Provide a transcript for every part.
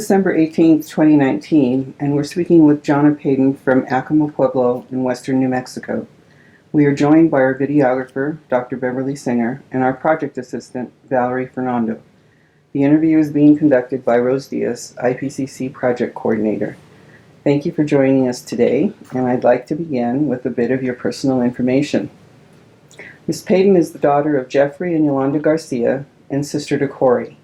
December 18th, 2019, and we're speaking with Jonna Paden from Acama Pueblo in western New Mexico. We are joined by our videographer, Dr. Beverly Singer, and our project assistant, Valerie Fernando. The interview is being conducted by Rose Diaz, IPCC project coordinator. Thank you for joining us today, and I'd like to begin with a bit of your personal information. Ms. Paden is the daughter of Jeffrey and Yolanda Garcia and sister to Corey.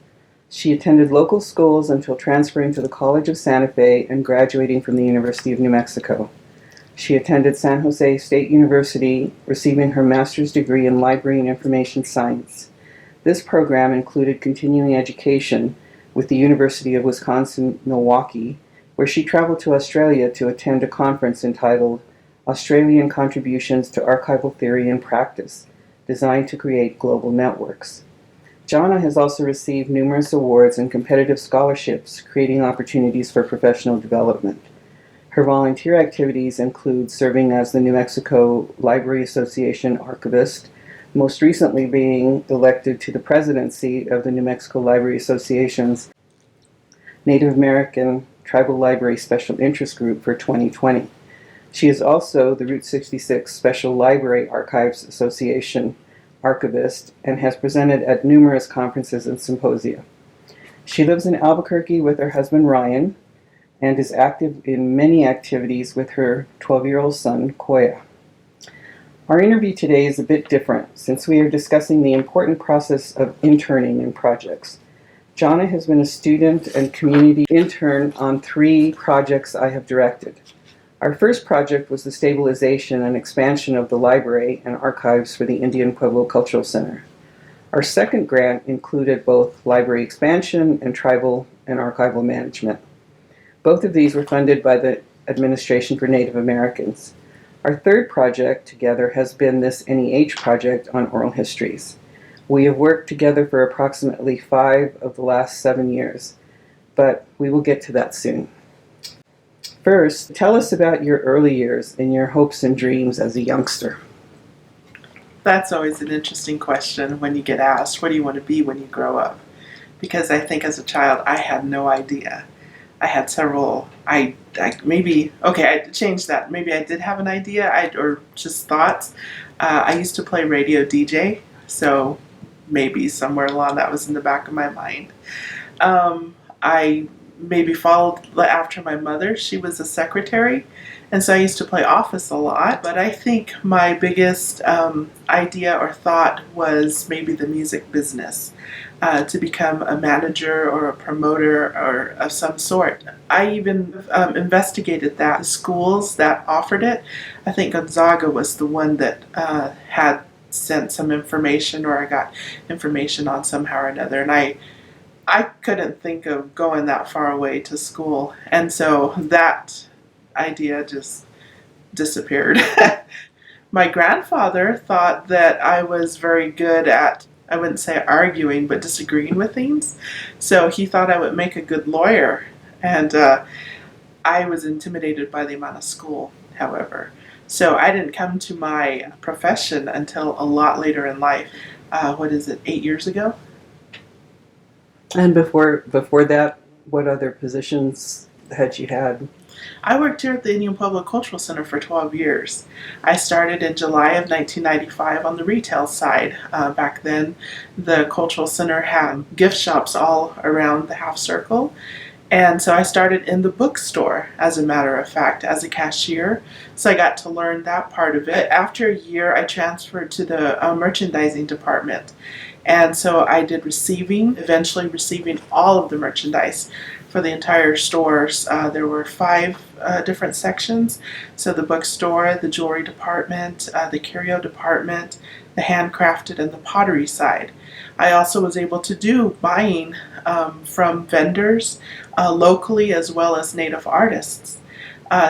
She attended local schools until transferring to the College of Santa Fe and graduating from the University of New Mexico. She attended San Jose State University, receiving her master's degree in Library and Information Science. This program included continuing education with the University of Wisconsin-Milwaukee, where she traveled to Australia to attend a conference entitled Australian Contributions to Archival Theory and Practice, designed to create global networks. Jonna has also received numerous awards and competitive scholarships, creating opportunities for professional development. Her volunteer activities include serving as the New Mexico Library Association archivist, most recently being elected to the presidency of the New Mexico Library Association's Native American Tribal Library Special Interest Group for 2020. She is also the Route 66 Special Library Archives Association archivist and has presented at numerous conferences and symposia. She lives in Albuquerque with her husband Ryan and is active in many activities with her 12-year-old son, Koya. Our interview today is a bit different since we are discussing the important process of interning in projects. Jonna has been a student and community intern on 3 projects I have directed. Our first project was the stabilization and expansion of the library and archives for the Indian Pueblo Cultural Center. Our second grant included both library expansion and tribal and archival management. Both of these were funded by the Administration for Native Americans. Our third project together has been this NEH project on oral histories. We have worked together for approximately 5 of the last 7 years, but we will get to that soon. First, tell us about your early years and your hopes and dreams as a youngster. That's always an interesting question when you get asked, what do you want to be when you grow up? Because I think as a child, I had no idea. I had several, I changed that. Maybe I did have an idea, or just thoughts. I used to play radio DJ, so maybe somewhere along that was in the back of my mind. I maybe followed after my mother. She was a secretary, and so I used to play office a lot. But I think my biggest idea or thought was maybe the music business, to become a manager or a promoter or of some sort. I even investigated that. The schools that offered it, I think Gonzaga was the one that had sent some information, or I got information on somehow or another, and I couldn't think of going that far away to school, and so that idea just disappeared. My grandfather thought that I was very good at, I wouldn't say arguing, but disagreeing with things, so he thought I would make a good lawyer, and I was intimidated by the amount of school, however. So I didn't come to my profession until a lot later in life. 8 years ago? And before that, what other positions had you had? I worked here at the Indian Pueblo Cultural Center for 12 years. I started in July of 1995 on the retail side. Back then, the Cultural Center had gift shops all around the half circle. And so I started in the bookstore, as a matter of fact, as a cashier. So I got to learn that part of it. After a year, I transferred to the merchandising department. And so I did receiving, eventually receiving all of the merchandise for the entire stores. There were 5 different sections. So the bookstore, the jewelry department, the curio department, the handcrafted, and the pottery side. I also was able to do buying from vendors locally as well as native artists.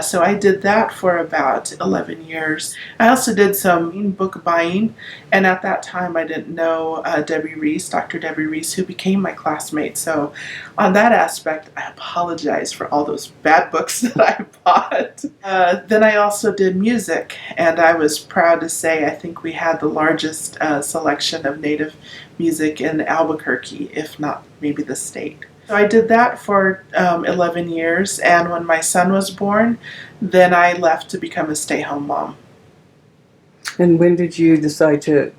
So I did that for about 11 years. I also did some book buying, and at that time I didn't know Debbie Reese, Dr. Debbie Reese, who became my classmate. So on that aspect, I apologize for all those bad books that I bought. Then I also did music, and I was proud to say I think we had the largest selection of native music in Albuquerque, if not maybe the state. So I did that for 11 years, and when my son was born, then I left to become a stay-home mom. And when did you decide to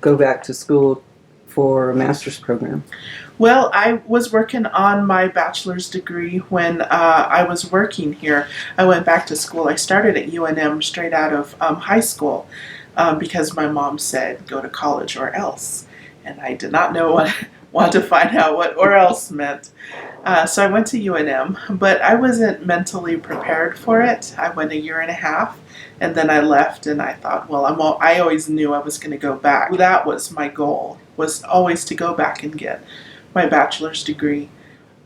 go back to school for a master's program? Well, I was working on my bachelor's degree when I was working here. I went back to school. I started at UNM straight out of high school because my mom said go to college or else. And I did not know want to find out what or else meant. So I went to UNM, but I wasn't mentally prepared for it. I went a year and a half, and then I left, and I thought, well, I always knew I was going to go back. That was my goal, was always to go back and get my bachelor's degree.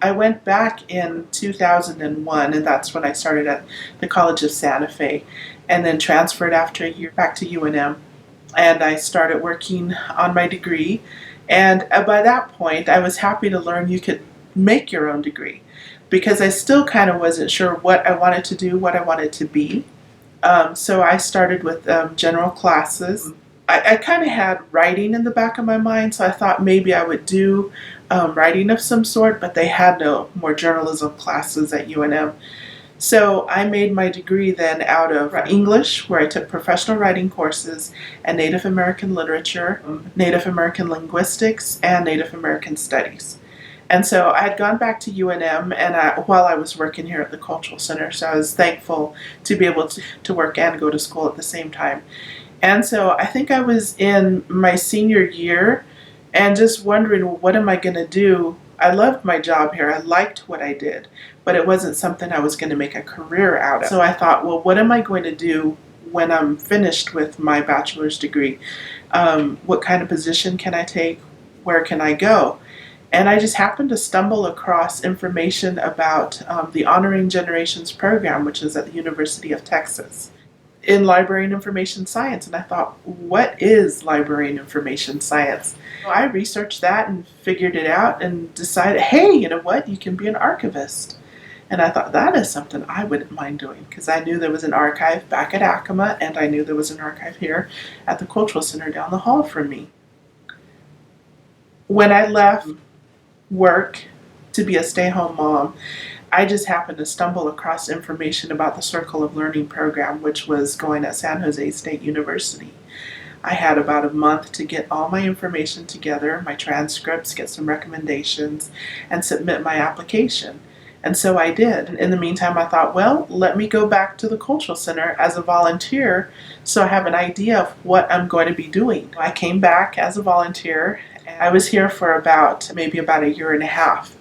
I went back in 2001, and that's when I started at the College of Santa Fe, and then transferred after a year back to UNM, and I started working on my degree. And by that point, I was happy to learn you could make your own degree, because I still kind of wasn't sure what I wanted to do, what I wanted to be. So I started with general classes. I kind of had writing in the back of my mind, so I thought maybe I would do writing of some sort, but they had no more journalism classes at UNM. So I made my degree then out of English, where I took professional writing courses, and Native American literature, Native American linguistics, and Native American studies. And so I had gone back to UNM while I was working here at the Cultural Center, so I was thankful to be able to work and go to school at the same time. And so I think I was in my senior year and just wondering, well, what am I going to do? I loved my job here. I liked what I did, but it wasn't something I was going to make a career out of. So I thought, well, what am I going to do when I'm finished with my bachelor's degree? What kind of position can I take? Where can I go? And I just happened to stumble across information about the Honoring Generations program, which is at the University of Texas, in library and information science. And I thought, what is library and information science? So I researched that and figured it out and decided, hey, you know what? You can be an archivist. And I thought that is something I wouldn't mind doing, because I knew there was an archive back at Acama, and I knew there was an archive here at the Cultural Center down the hall from me. When I left work to be a stay-home mom, I just happened to stumble across information about the Circle of Learning program, which was going at San Jose State University. I had about a month to get all my information together, my transcripts, get some recommendations, and submit my application. And so I did. In the meantime, I thought, well, let me go back to the Cultural Center as a volunteer so I have an idea of what I'm going to be doing. I came back as a volunteer. I was here for maybe about a year and a half.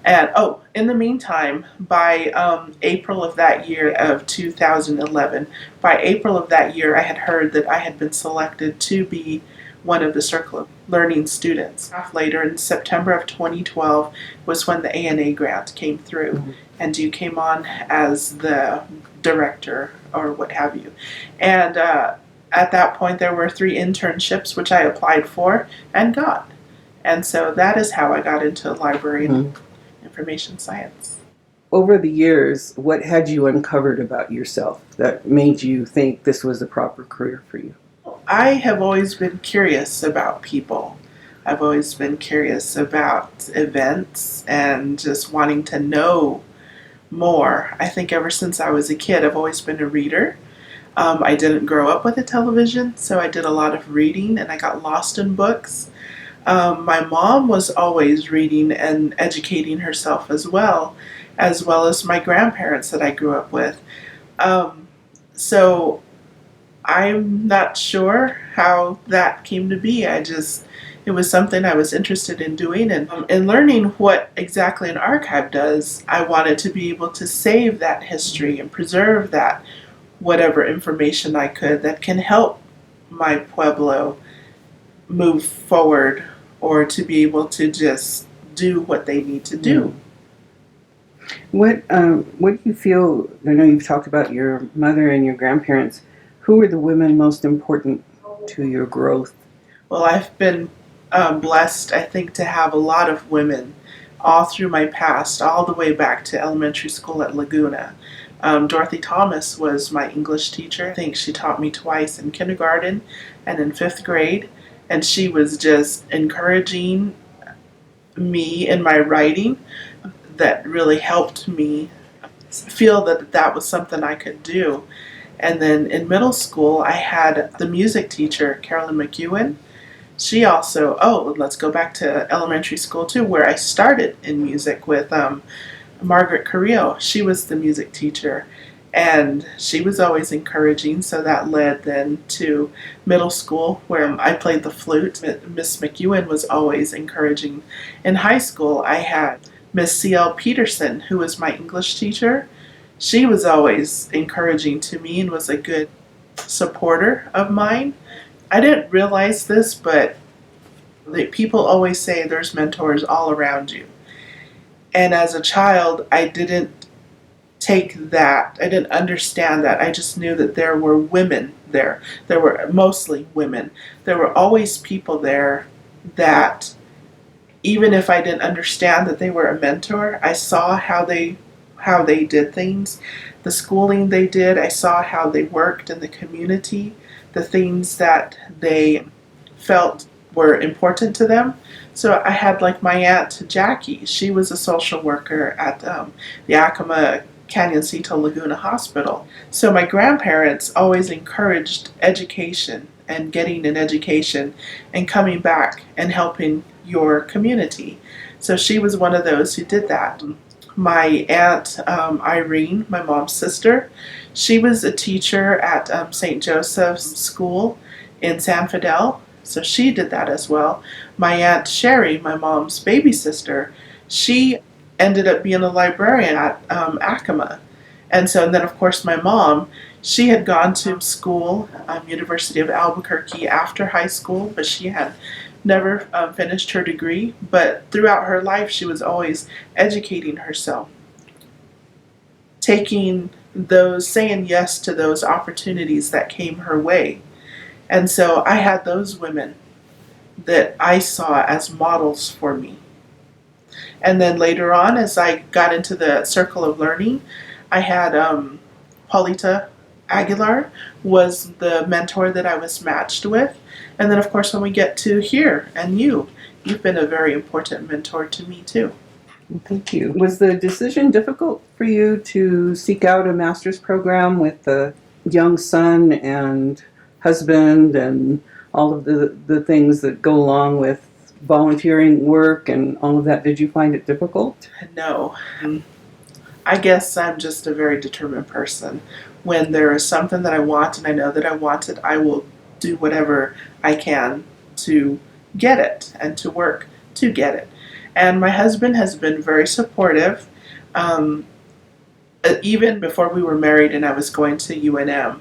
And in the meantime, by April of that year of 2011, by April of that year, I had heard that I had been selected to be one of the Circle of Learning students. Later, in September of 2012, was when the ANA grant came through, mm-hmm. and you came on as the director or what have you. And at that point, there were 3 internships which I applied for and got. And so that is how I got into library and information science. Over the years, what had you uncovered about yourself that made you think this was a proper career for you? I have always been curious about people. I've always been curious about events and just wanting to know more. I think ever since I was a kid, I've always been a reader. I didn't grow up with a television, so I did a lot of reading, and I got lost in books. My mom was always reading and educating herself as well as my grandparents that I grew up with. So I'm not sure how that came to be. It was something I was interested in doing, and in learning what exactly an archive does, I wanted to be able to save that history and preserve that, whatever information I could that can help my Pueblo move forward, or to be able to just do what they need to do. What do you feel, I know you've talked about your mother and your grandparents, who were the women most important to your growth? Well, I've been blessed, I think, to have a lot of women all through my past, all the way back to elementary school at Laguna. Dorothy Thomas was my English teacher. I think she taught me twice, in kindergarten and in 5th grade. And she was just encouraging me in my writing, that really helped me feel that that was something I could do. And then in middle school, I had the music teacher, Carolyn McEwen. She also, oh, let's go back to elementary school too, where I started in music with Margaret Carrillo. She was the music teacher, and she was always encouraging. So that led then to middle school, where I played the flute. Miss McEwen was always encouraging. In high school, I had Miss C.L. Peterson, who was my English teacher. She was always encouraging to me and was a good supporter of mine. I didn't realize this, but people always say there's mentors all around you. And as a child, I didn't take that. I didn't understand that. I just knew that there were women there. There were mostly women. There were always people there that, even if I didn't understand that they were a mentor, I saw how they did things, the schooling they did. I saw how they worked in the community, the things that they felt were important to them. So I had like my aunt Jackie. She was a social worker at the Acama Canyoncito Laguna Hospital. So my grandparents always encouraged education and getting an education and coming back and helping your community. So she was one of those who did that. My aunt Irene, my mom's sister, she was a teacher at St. Joseph's School in San Fidel. So she did that as well. My aunt Sherry, my mom's baby sister, she ended up being a librarian at Acama. And then of course my mom, she had gone to school, University of Albuquerque after high school, but she had never finished her degree. But throughout her life, she was always educating herself, saying yes to those opportunities that came her way. And so I had those women that I saw as models for me. And then later on, as I got into the circle of learning, I had Paulita Aguilar was the mentor that I was matched with. And then, of course, when we get to here, and you've been a very important mentor to me too. Thank you. Was the decision difficult for you to seek out a master's program with a young son and husband and all of the things that go along with volunteering work and all of that? Did you find it difficult? No. I guess I'm just a very determined person. When there is something that I want and I know that I want it, I will do whatever I can to get it and to work to get it. And my husband has been very supportive. Even before we were married and I was going to UNM,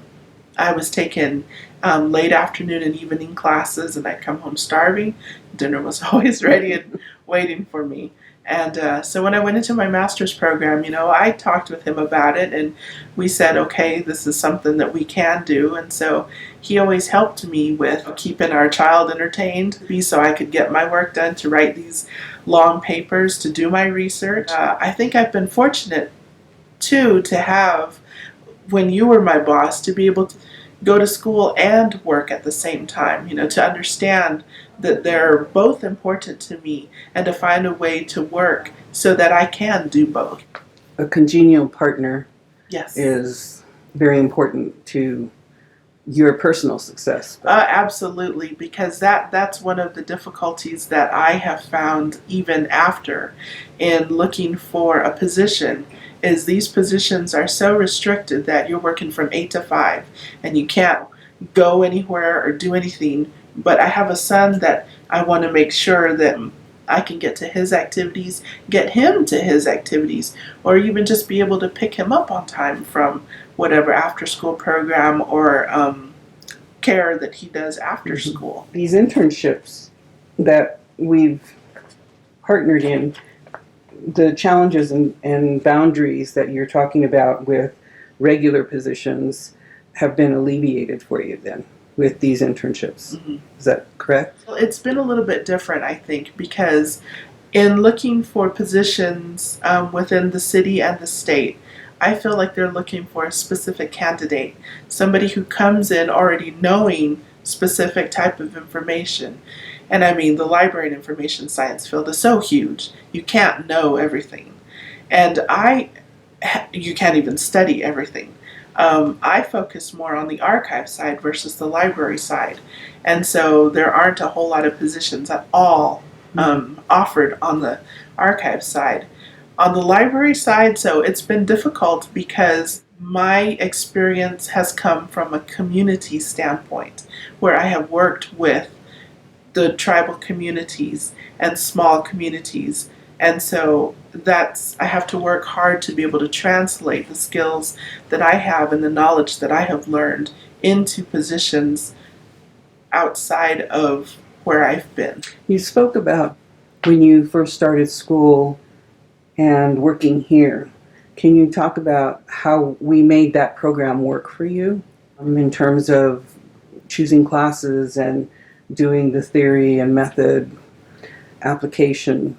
I was taking late afternoon and evening classes, and I'd come home starving. Dinner was always ready and waiting for me. And so when I went into my master's program, I talked with him about it, and we said, okay, this is something that we can do. And so he always helped me with keeping our child entertained, so I could get my work done, to write these long papers, to do my research. I think I've been fortunate, too, to have, when you were my boss, to be able to go to school and work at the same time, to understand that they're both important to me and to find a way to work so that I can do both. A congenial partner, yes, is very important to your personal success. Absolutely, because that's one of the difficulties that I have found even after in looking for a position, is these positions are so restricted that you're working from 8 to 5 and you can't go anywhere or do anything. But I have a son that I want to make sure that I can get to his activities, get him to his activities, or even just be able to pick him up on time from whatever after school program or care that he does after school. These internships that we've partnered in, the challenges and boundaries that you're talking about with regular positions have been alleviated for you then with these internships. Mm-hmm. Is that correct? Well, it's been a little bit different, I think, because in looking for positions within the city and the state, I feel like they're looking for a specific candidate, somebody who comes in already knowing specific type of information. And I mean, the library and information science field is so huge, you can't know everything. And you can't even study everything. I focus more on the archive side versus the library side. And so there aren't a whole lot of positions at all offered on the archive side. On the library side, so it's been difficult because my experience has come from a community standpoint where I have worked with the tribal communities and small communities. And so I have to work hard to be able to translate the skills that I have and the knowledge that I have learned into positions outside of where I've been. You spoke about when you first started school and working here. Can you talk about how we made that program work for you in terms of choosing classes and doing the theory and method application?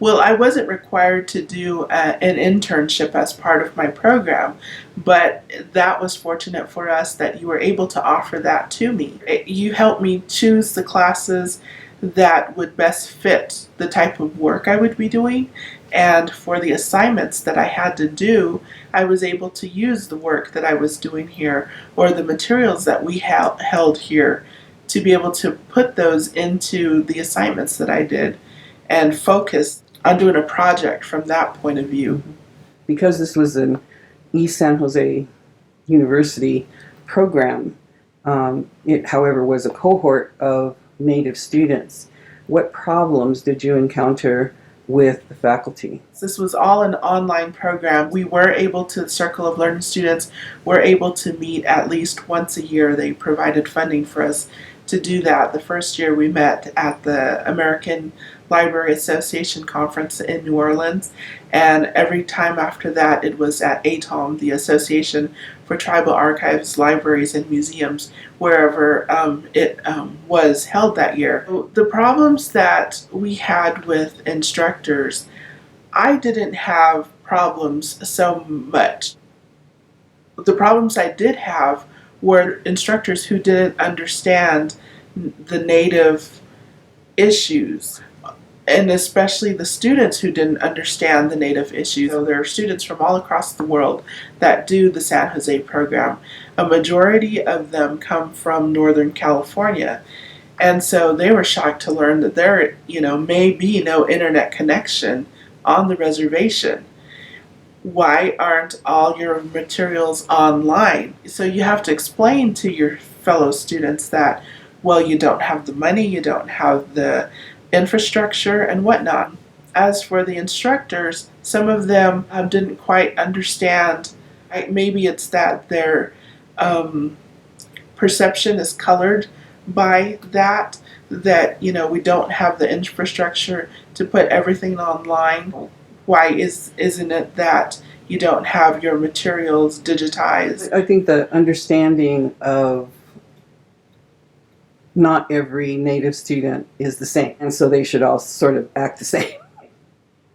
Well, I wasn't required to do an internship as part of my program, but that was fortunate for us that you were able to offer that to me. You helped me choose the classes that would best fit the type of work I would be doing, and for the assignments that I had to do, I was able to use the work that I was doing here or the materials that we held here to be able to put those into the assignments that I did and focus on doing a project from that point of view. Because this was an East San Jose University program, it, however, was a cohort of Native students. What problems did you encounter with the faculty? This was all an online program. We were able to, the Circle of Learning students were able to meet at least once a year. They provided funding for us to do that. The first year we met at the American Library Association conference in New Orleans, and every time after that it was at ATOM, the Association for Tribal Archives, Libraries, and Museums, wherever it was held that year. The problems that we had with instructors, I didn't have problems so much. The problems I did have were instructors who didn't understand the Native issues, and especially the students who didn't understand the Native issues. So there are students from all across the world that do the San Jose program. A majority of them come from Northern California, and so they were shocked to learn that there, may be no internet connection on the reservation. Why aren't all your materials online? So you have to explain to your fellow students that, well, you don't have the money, you don't have the infrastructure and whatnot. As for the instructors, some of them didn't quite understand. Maybe it's that their perception is colored by that we don't have the infrastructure to put everything online. Why isn't it that you don't have your materials digitized? I think the understanding of not every Native student is the same, and so they should all sort of act the same.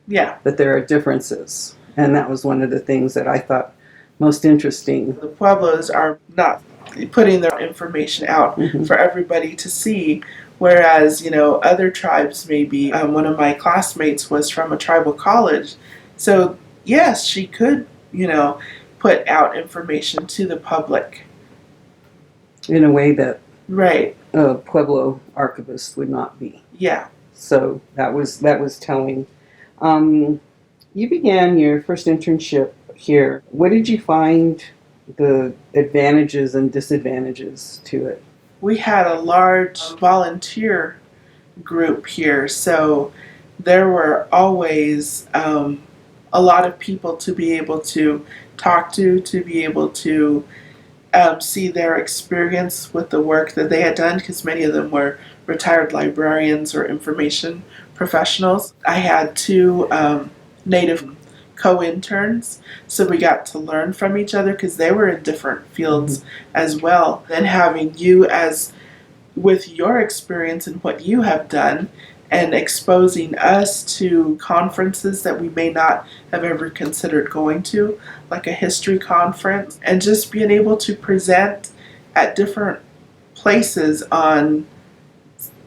Yeah. That there are differences, and that was one of the things that I thought most interesting. The Pueblos are not putting their information out for everybody to see, whereas, other tribes maybe. One of my classmates was from a tribal college, so yes, she could, put out information to the public. In a way that right. A Pueblo archivist would not be. Yeah. So that was telling. You began your first internship here. What did you find the advantages and disadvantages to it? We had a large volunteer group here, so there were always a lot of people to be able to talk to be able to see their experience with the work that they had done, because many of them were retired librarians or information professionals. I had two Native co-interns, so we got to learn from each other because they were in different fields as well. Then having you as with your experience and what you have done, and exposing us to conferences that we may not have ever considered going to, like a history conference, and just being able to present at different places on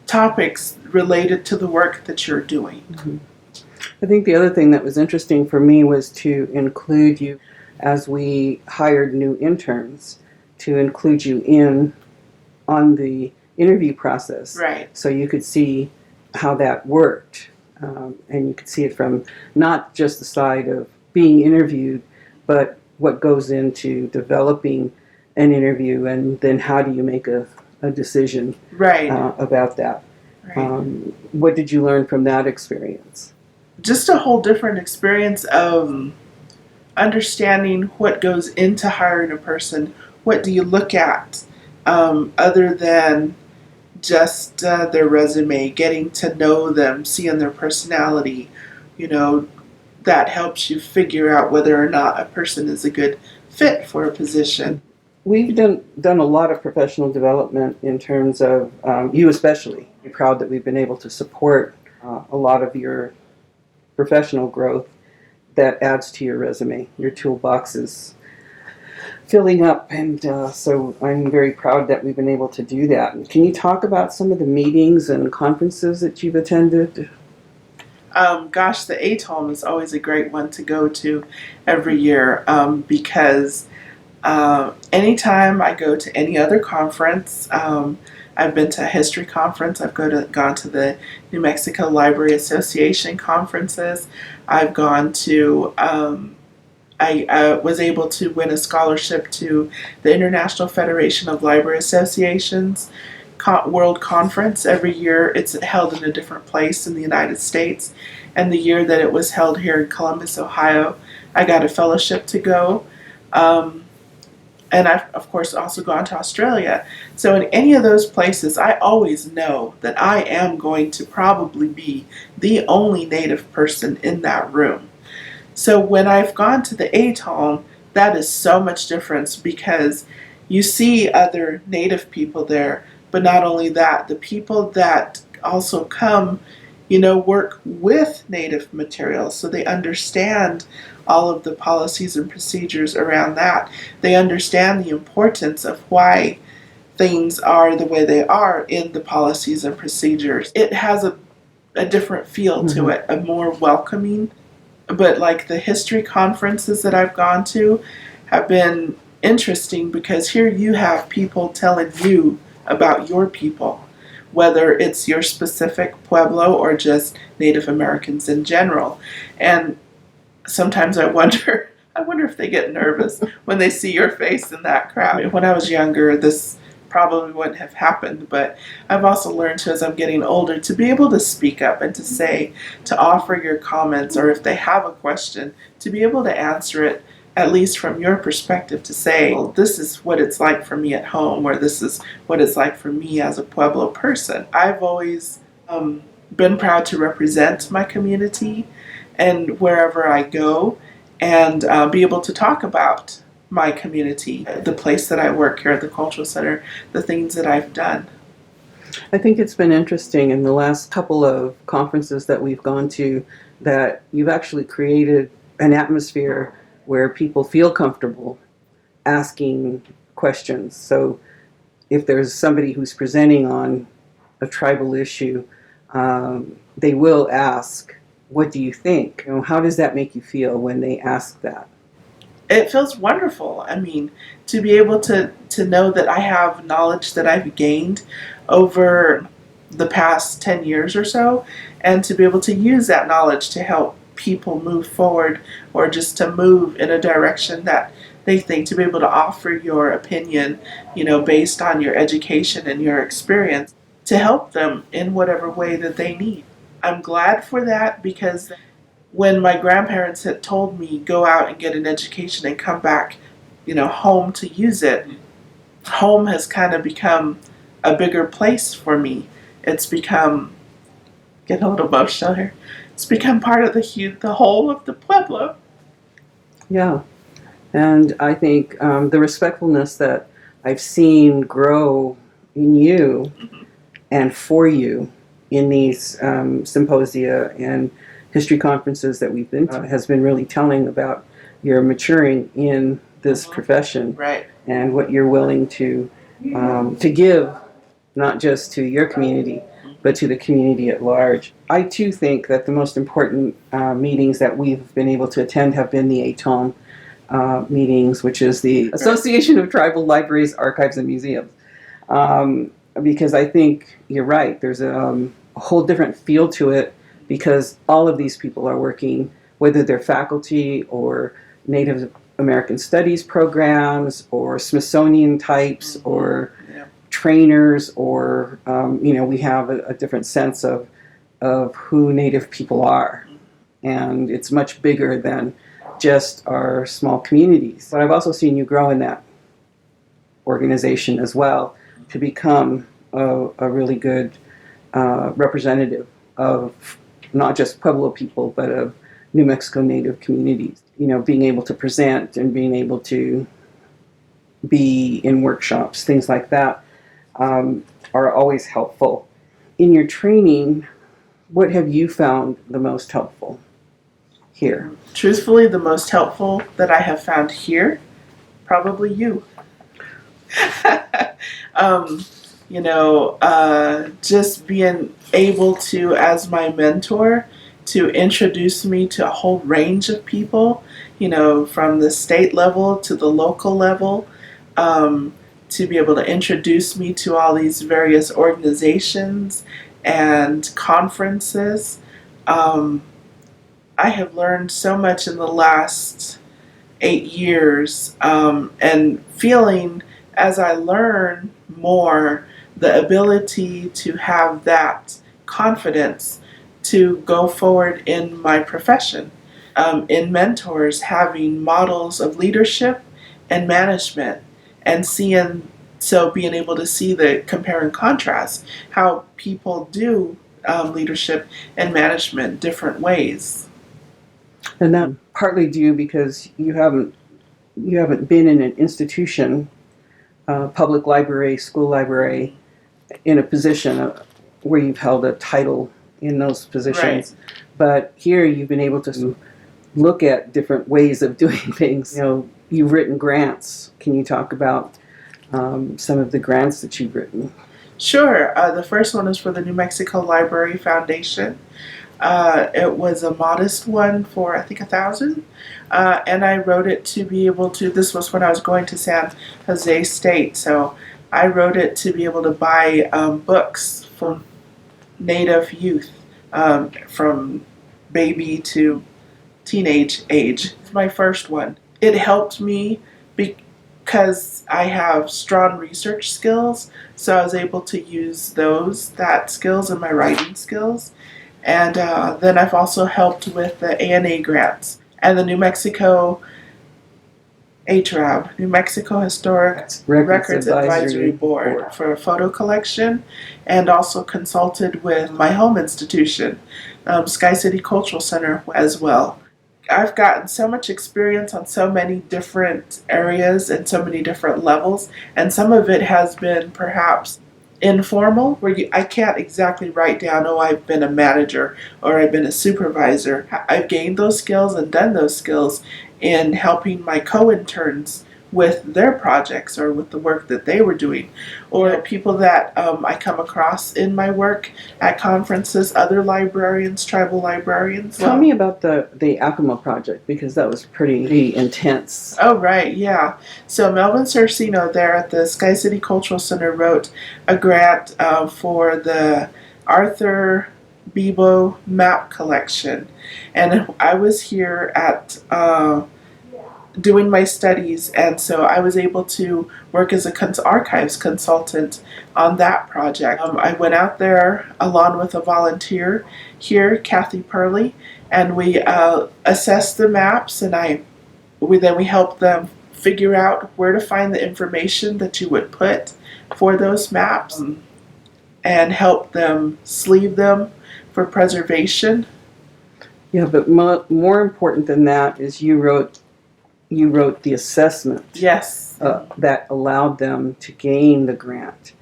topics related to the work that you're doing. I think the other thing that was interesting for me was to include you as we hired new interns, to include you in on the interview process. Right. So you could see how that worked. And you could see it from not just the side of being interviewed, but what goes into developing an interview, and then how do you make a decision Right. about that. Right. What did you learn from that experience? Just a whole different experience of understanding what goes into hiring a person. What do you look at other than just their resume, getting to know them, seeing their personality, you know, that helps you figure out whether or not a person is a good fit for a position. We've done a lot of professional development in terms of you especially. We're proud that we've been able to support a lot of your professional growth that adds to your resume. Your toolbox is filling up, and so I'm very proud that we've been able to do that. Can you talk about some of the meetings and conferences that you've attended? Gosh, the ATOM is always a great one to go to every year because anytime I go to any other conference, I've been to a history conference, gone to the New Mexico Library Association conferences, I've gone to, I was able to win a scholarship to the International Federation of Library Associations World Conference. Every year it's held in a different place in the United States, and the year that it was held here in Columbus, Ohio, I got a fellowship to go. And I've, of course, also gone to Australia. So in any of those places, I always know that I am going to probably be the only Native person in that room. So when I've gone to the ATOM, that is so much difference because you see other Native people there, but not only that, the people that also come, work with Native materials, so they understand all of the policies and procedures around that. They understand the importance of why things are the way they are in the policies and procedures. It has a different feel to it, a more welcoming. But like the history conferences that I've gone to have been interesting because here you have people telling you about your people, whether it's your specific Pueblo or just Native Americans in general. And sometimes I wonder if they get nervous when they see your face in that crowd. When I was younger, this probably wouldn't have happened, but I've also learned to, as I'm getting older, to be able to speak up and to say, to offer your comments, or if they have a question, to be able to answer it, at least from your perspective, to say, well, this is what it's like for me at home, or this is what it's like for me as a Pueblo person. I've always been proud to represent my community and wherever I go, and be able to talk about my community, the place that I work here at the Cultural Center, the things that I've done. I think it's been interesting in the last couple of conferences that we've gone to that you've actually created an atmosphere where people feel comfortable asking questions. So if there's somebody who's presenting on a tribal issue, they will ask, what do you think? How does that make you feel when they ask that? It feels wonderful. I mean, to be able to know that I have knowledge that I've gained over the past 10 years or so, and to be able to use that knowledge to help people move forward, or just to move in a direction that they think, to be able to offer your opinion, based on your education and your experience, to help them in whatever way that they need. I'm glad for that because when my grandparents had told me go out and get an education and come back, home to use it, home has kind of become a bigger place for me. It's become, get a little emotional here, it's become part of the whole of the Pueblo. Yeah, and I think the respectfulness that I've seen grow in you and for you in these symposia and history conferences that we've been to has been really telling about your maturing in this profession, Right. and what you're willing to give, not just to your community, but to the community at large. I too think that the most important meetings that we've been able to attend have been the ATOM meetings, which is the Association of Tribal Libraries, Archives, and Museums. Because I think you're right, there's a whole different feel to it because all of these people are working, whether they're faculty or Native American Studies programs or Smithsonian types or trainers or, we have a different sense of who Native people are. And it's much bigger than just our small communities. But I've also seen you grow in that organization as well to become a really good representative of not just Pueblo people, but of New Mexico Native communities. Being able to present and being able to be in workshops, things like that, are always helpful. In your training, what have you found the most helpful here? Truthfully, the most helpful that I have found here, probably you. Just being able to, as my mentor, to introduce me to a whole range of people, from the state level to the local level, to be able to introduce me to all these various organizations and conferences. I have learned so much in the last 8 years, and feeling as I learn more, the ability to have that confidence to go forward in my profession. In mentors, having models of leadership and management, and being able to see the compare and contrast, how people do leadership and management different ways. And that partly due because you haven't been in an institution, public library, school library, in a position where you've held a title in those positions. Right. But here you've been able to look at different ways of doing things. You've written grants. Can you talk about some of the grants that you've written? Sure. The first one is for the New Mexico Library Foundation. It was a modest one for, I think, $1,000. And I wrote it to be able to, this was when I was going to San Jose State, so I wrote it to be able to buy books for Native youth, from baby to teenage age. It's my first one. It helped me because I have strong research skills, so I was able to use that skills in my writing skills. And then I've also helped with the ANA grants and the New Mexico HRAB, New Mexico Historic Records Advisory Board for a photo collection, and also consulted with my home institution, Sky City Cultural Center, as well. I've gotten so much experience on so many different areas and so many different levels, and some of it has been perhaps informal, where I can't exactly write down, I've been a manager or I've been a supervisor. I've gained those skills and done those skills in helping my co-interns with their projects or with the work that they were doing, or people that I come across in my work at conferences, other librarians, tribal librarians. Tell me about the Acama Project, because that was pretty intense. Oh, right, yeah. So Melvin Cercino there at the Sky City Cultural Center wrote a grant for the Arthur Bebo map collection. And I was here at doing my studies, and so I was able to work as a archives consultant on that project. I went out there along with a volunteer here, Kathy Purley, and we assessed the maps, and we helped them figure out where to find the information that you would put for those maps, and help them sleeve them for preservation. Yeah, but more important than that is you wrote the assessment. Yes. That allowed them to gain the grant.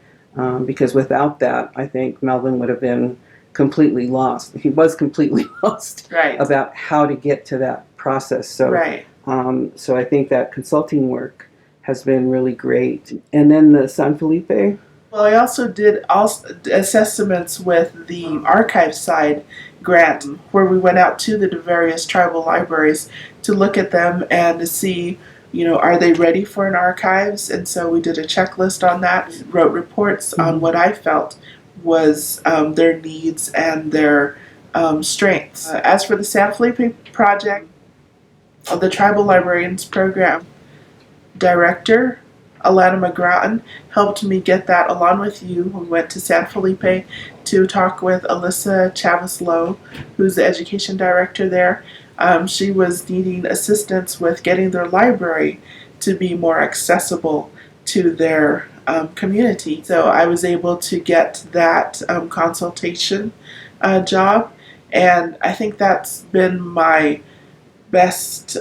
Because without that, I think Melvin would have been completely lost. He was completely lost about how to get to that process. So, so I think that consulting work has been really great. And then the San Felipe Well, I also did assessments with the archive side grant, where we went out to the various tribal libraries to look at them and to see, are they ready for an archives? And so we did a checklist on that, wrote reports on what I felt was their needs and their strengths. As for the San Felipe Project, the Tribal Librarians Program director, Alana McGrattan, helped me get that along with you. We went to San Felipe to talk with Alyssa Chavez-Lowe, who's the education director there. She was needing assistance with getting their library to be more accessible to their community. So I was able to get that consultation job, and I think that's been my best,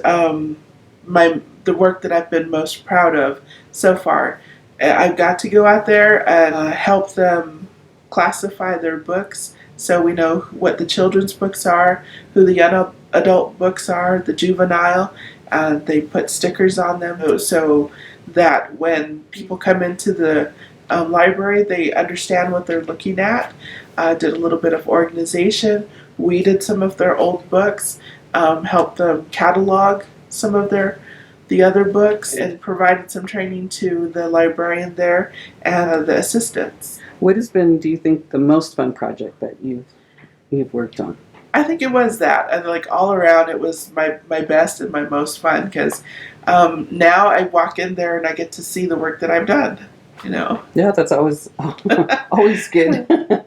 the work that I've been most proud of so far. I've got to go out there and help them classify their books so we know what the children's books are, who the young adult books are, the juvenile. They put stickers on them so that when people come into the library, they understand what they're looking at. Did a little bit of organization, weeded some of their old books, helped them catalog some of the other books, and provided some training to the librarian there and the assistants. What has been, do you think, the most fun project that you've worked on? I think it was that, and like all around, it was my best and my most fun because now I walk in there and I get to see the work that I've done. Yeah, that's always always good.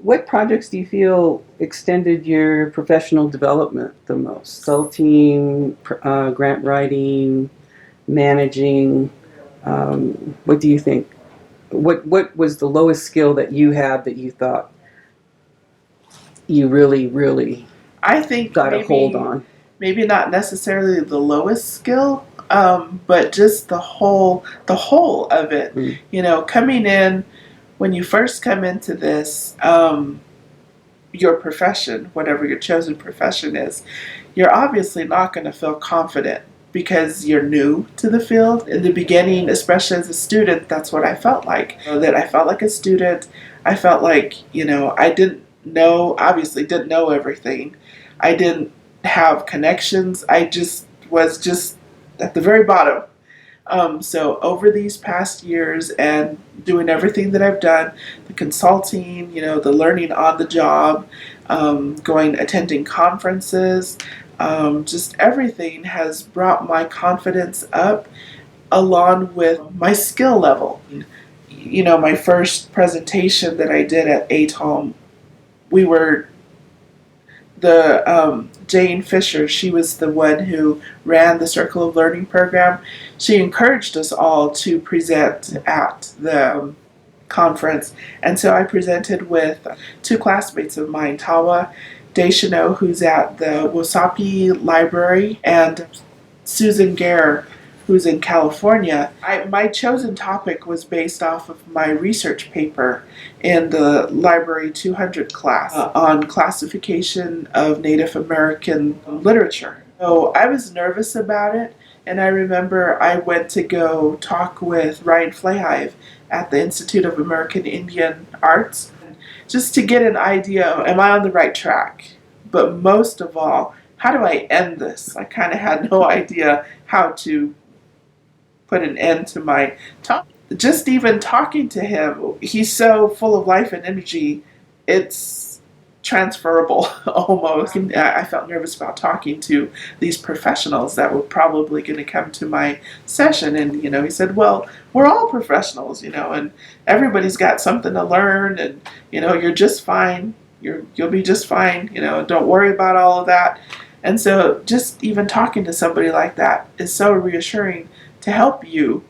What projects do you feel extended your professional development the most? Consulting, grant writing, managing. What do you think? What was the lowest skill that you had that you thought you really I think got a hold on? Maybe not necessarily the lowest skill, but just the whole of it. Coming in, when you first come into this, your profession, whatever your chosen profession is, you're obviously not going to feel confident because you're new to the field. In the beginning, especially as a student, that's what I felt like. That I felt like a student. I felt like, I obviously didn't know everything. I didn't have connections. I was at the very bottom. So over these past years and doing everything that I've done, the consulting, the learning on the job, attending conferences, just everything has brought my confidence up along with my skill level. My first presentation that I did at ATOM, we were Jane Fisher, she was the one who ran the Circle of Learning program. She encouraged us all to present at the conference. And so I presented with two classmates of mine, Tawa Deschanel, who's at the Wasapi Library, and Susan Gare, who's in California. My chosen topic was based off of my research paper in the Library 200 class on classification of Native American literature. So I was nervous about it, and I remember I went to go talk with Ryan Flahive at the Institute of American Indian Arts just to get an idea of, am I on the right track? But most of all, how do I end this? I kind of had no idea how to put an end to my talk. Just even talking to him, he's so full of life and energy, it's transferable almost. I felt nervous about talking to these professionals that were probably going to come to my session, and he said, well, we're all professionals, and everybody's got something to learn, and you're just fine, you'll be just fine, don't worry about all of that. And so just even talking to somebody like that is so reassuring to help you.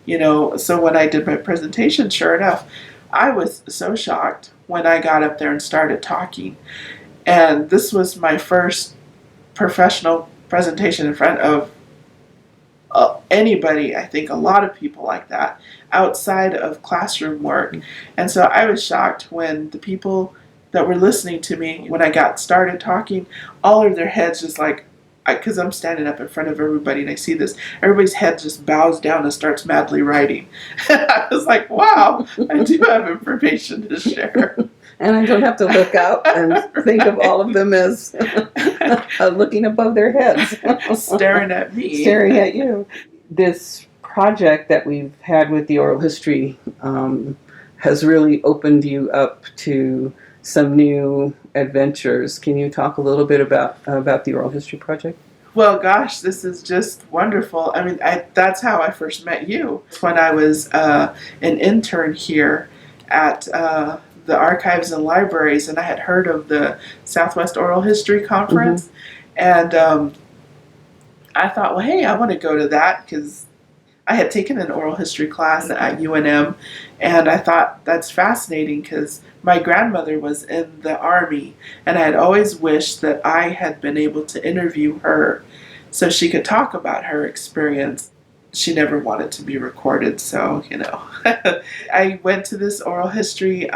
So when I did my presentation, sure enough, I was so shocked when I got up there and started talking. And this was my first professional presentation in front of anybody, I think a lot of people like that, outside of classroom work. And so I was shocked when the people that were listening to me, when I got started talking, all of their heads just like because I'm standing up in front of everybody and I see this, everybody's head just bows down and starts madly writing. I was like, wow, I do have information to share. And I don't have to look out and think of all of them as looking above their heads. Staring at me. Staring at you. This project that we've had with the oral history has really opened you up to some new adventures. Can you talk a little bit about the Oral History Project? Well, gosh, this is just wonderful. I mean, that's how I first met you. It's when I was an intern here at the Archives and Libraries, and I had heard of the Southwest Oral History Conference. Mm-hmm. And I thought, well, hey, I want to go to that because I had taken an oral history class at UNM, and I thought that's fascinating because my grandmother was in the Army, and I had always wished that I had been able to interview her so she could talk about her experience. She never wanted to be recorded, so, I went to this oral history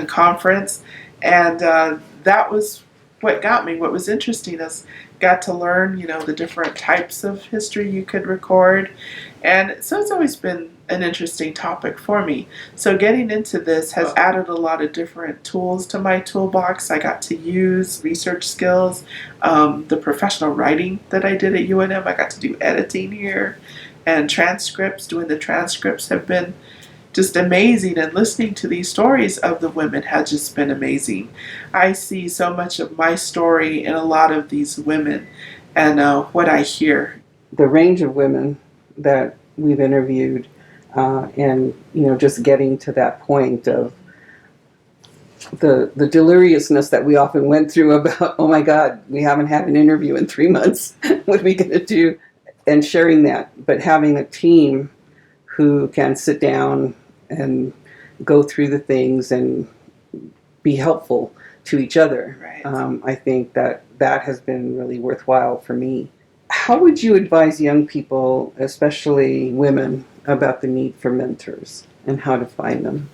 conference, and that was what got me. What was interesting is got to learn, the different types of history you could record. And so it's always been an interesting topic for me. So getting into this has added a lot of different tools to my toolbox. I got to use research skills, the professional writing that I did at UNM. I got to do editing here, and transcripts. Doing the transcripts have been just amazing, and listening to these stories of the women has just been amazing. I see so much of my story in a lot of these women and what I hear. The range of women that we've interviewed and just getting to that point of the deliriousness that we often went through about, oh my God, we haven't had an interview in 3 months. What are we going to do? And sharing that, but having a team who can sit down and go through the things and be helpful to each other. Right. I think that has been really worthwhile for me. How would you advise young people, especially women, about the need for mentors and how to find them?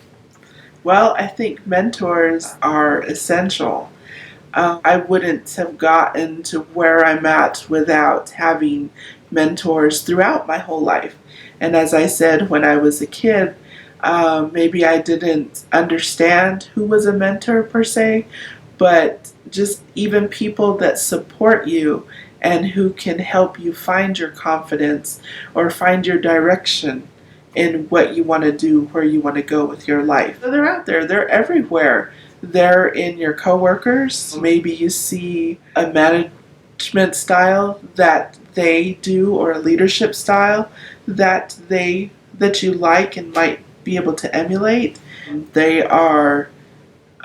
Well, I think mentors are essential. I wouldn't have gotten to where I'm at without having mentors throughout my whole life. And as I said, when I was a kid, maybe I didn't understand who was a mentor per se, but just even people that support you and who can help you find your confidence or find your direction in what you want to do, where you want to go with your life. So they're out there, they're everywhere. They're in your coworkers. Maybe you see a management style that they do, or a leadership style that you like and might be able to emulate. They are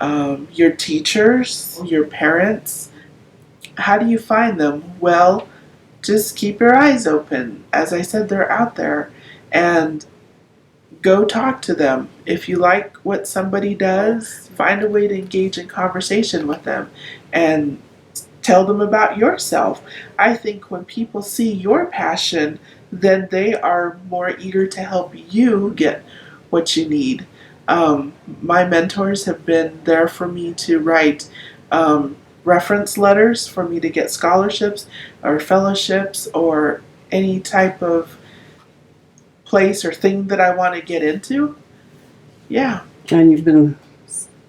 your teachers, your parents. How do you find them? Well, just keep your eyes open. As I said, they're out there, and go talk to them. If you like what somebody does, find a way to engage in conversation with them and tell them about yourself. I think when people see your passion, then they are more eager to help you get what you need. My mentors have been there for me to write reference letters for me to get scholarships or fellowships or any type of place or thing that I want to get into. Yeah. And you've been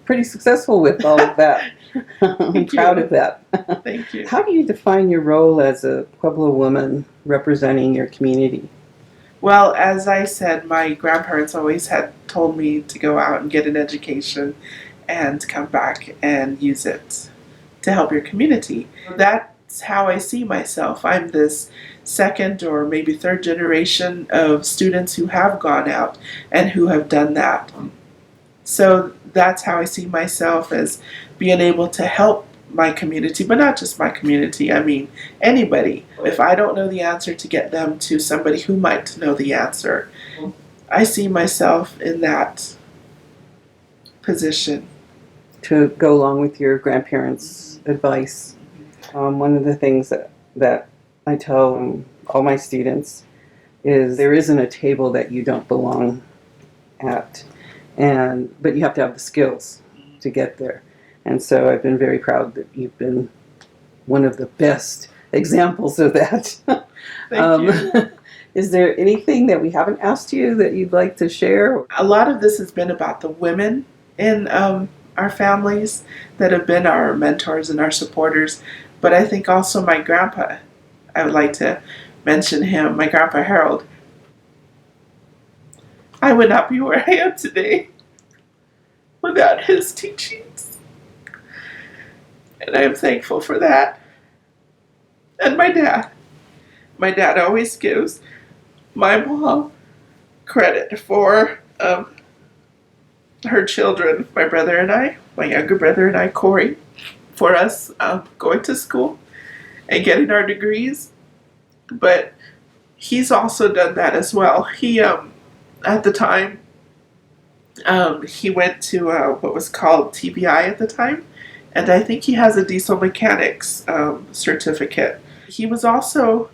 pretty successful with all of that. I'm proud of that. Thank you. How do you define your role as a Pueblo woman representing your community? Well, as I said, my grandparents always had told me to go out and get an education and come back and use it to help your community. That's how I see myself. I'm this second or maybe third generation of students who have gone out and who have done that. So that's how I see myself, as being able to help my community, but not just my community. I mean, anybody. If I don't know the answer, to get them to somebody who might know the answer. I see myself in that position. To go along with your grandparents' advice, one of the things that I tell all my students is there isn't a table that you don't belong at, but you have to have the skills to get there. And so I've been very proud that you've been one of the best examples of that. Thank you. Is there anything that we haven't asked you that you'd like to share? A lot of this has been about the women in our families that have been our mentors and our supporters. But I think also my grandpa, I would like to mention him, my grandpa Harold. I would not be where I am today without his teachings. And I am thankful for that. And my dad. My dad always gives my mom credit for her children, my brother and I, my younger brother and I, Corey, for us going to school and getting our degrees. But he's also done that as well. He, at the time, he went to what was called TBI at the time, and I think he has a diesel mechanics certificate. He was also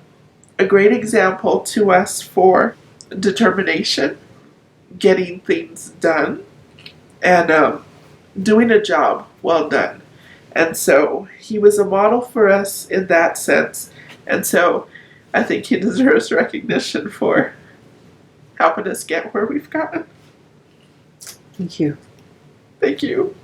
a great example to us for determination, getting things done, and doing a job well done. And so he was a model for us in that sense. And so I think he deserves recognition for helping us get where we've gotten. Thank you. Thank you.